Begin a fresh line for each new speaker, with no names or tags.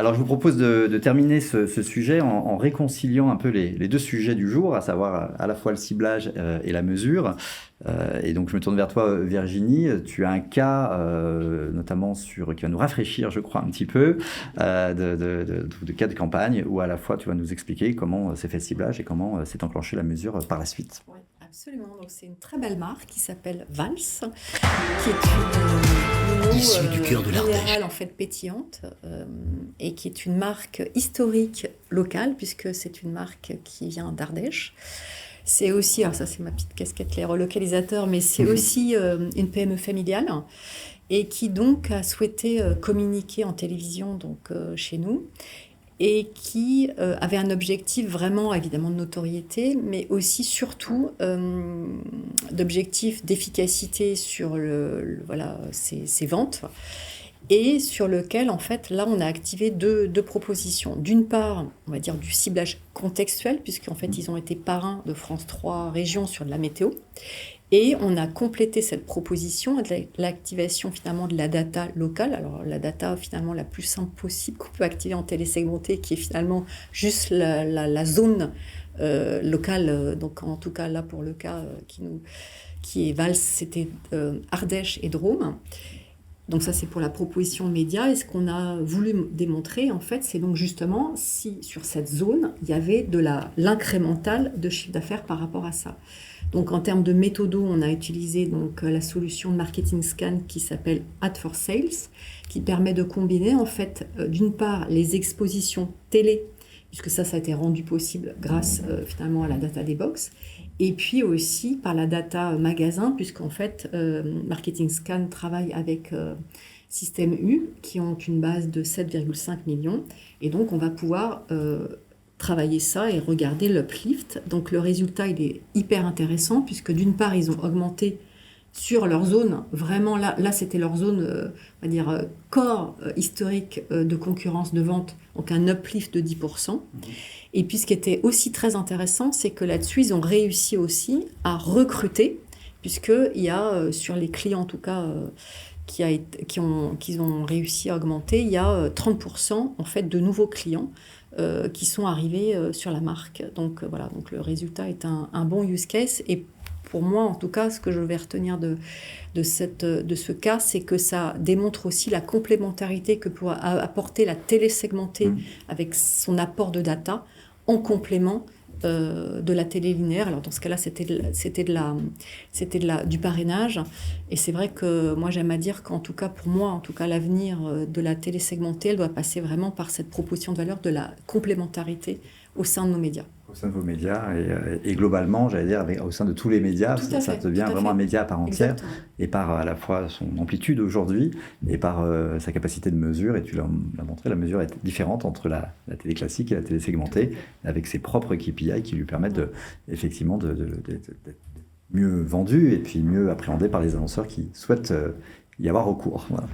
Alors, je vous propose de terminer ce sujet en réconciliant un peu les deux sujets du jour, à savoir à la fois le ciblage et la mesure. Et donc, je me tourne vers toi, Virginie. Tu as un cas, notamment qui va nous rafraîchir, je crois, un petit peu, de cas de campagne, où à la fois tu vas nous expliquer comment s'est fait le ciblage et comment s'est enclenchée la mesure par la suite.
Oui, absolument. Donc, c'est une très belle marque qui s'appelle Vals, qui est une
Issue du cœur de l'Ardèche.
minérale en fait pétillante et qui est une marque historique locale puisque c'est une marque qui vient d'Ardèche. C'est aussi, alors ça c'est ma petite casquette les relocalisateurs, mais c'est aussi une PME familiale et qui donc a souhaité communiquer en télévision donc chez nous et qui avait un objectif vraiment évidemment de notoriété, mais aussi surtout d'objectif d'efficacité sur ses ventes, et sur lequel en fait là on a activé deux propositions. D'une part, on va dire du ciblage contextuel, puisqu'en fait ils ont été parrains de France 3 régions sur de la météo. Et on a complété cette proposition avec l'activation finalement de la data locale. Alors la data finalement la plus simple possible qu'on peut activer en télésegmenté, qui est finalement juste la zone locale. Donc en tout cas là pour le cas qui est Vals, c'était Ardèche et Drôme. Donc ça c'est pour la proposition média. Et ce qu'on a voulu démontrer en fait, c'est donc justement si sur cette zone il y avait de l'incrémental de chiffre d'affaires par rapport à ça. Donc en termes de méthodo, on a utilisé donc la solution de marketing scan qui s'appelle Ad for Sales, qui permet de combiner en fait d'une part les expositions télé, puisque ça a été rendu possible grâce finalement à la data des box, et puis aussi par la data magasin, puisqu'en fait marketing scan travaille avec Système U qui ont une base de 7,5 millions, et donc on va pouvoir travailler ça et regarder l'uplift. Donc le résultat il est hyper intéressant puisque d'une part ils ont augmenté sur leur zone, vraiment là c'était leur zone on va dire corps historique de concurrence de vente, donc un uplift de 10%. Et puis ce qui était aussi très intéressant, c'est que là-dessus ils ont réussi aussi à recruter, puisqu'il y a sur les clients en tout cas qu'ils ont réussi à augmenter, il y a 30% en fait de nouveaux clients qui sont arrivés sur la marque. Donc voilà, donc le résultat est un bon use case. Et pour moi, en tout cas, ce que je vais retenir de ce cas, c'est que ça démontre aussi la complémentarité que peut apporter la télé-segmentée avec son apport de data en complément de la télé linéaire. Alors dans ce cas-là, c'était du parrainage. Et c'est vrai que moi j'aime à dire qu'en tout cas pour moi, en tout cas l'avenir de la télé segmentée, elle doit passer vraiment par cette proposition de valeur de la complémentarité au sein de nos médias.
Au sein de vos médias et globalement, j'allais dire, au sein de tous les médias, ça devient vraiment un média à part entière. Exactement. Et par à la fois son amplitude aujourd'hui et par sa capacité de mesure. Et tu l'as montré, la mesure est différente entre la télé classique et la télé segmentée, avec ses propres KPI qui lui permettent effectivement d'être mieux vendu et puis mieux appréhendé par les annonceurs qui souhaitent y avoir recours. Voilà.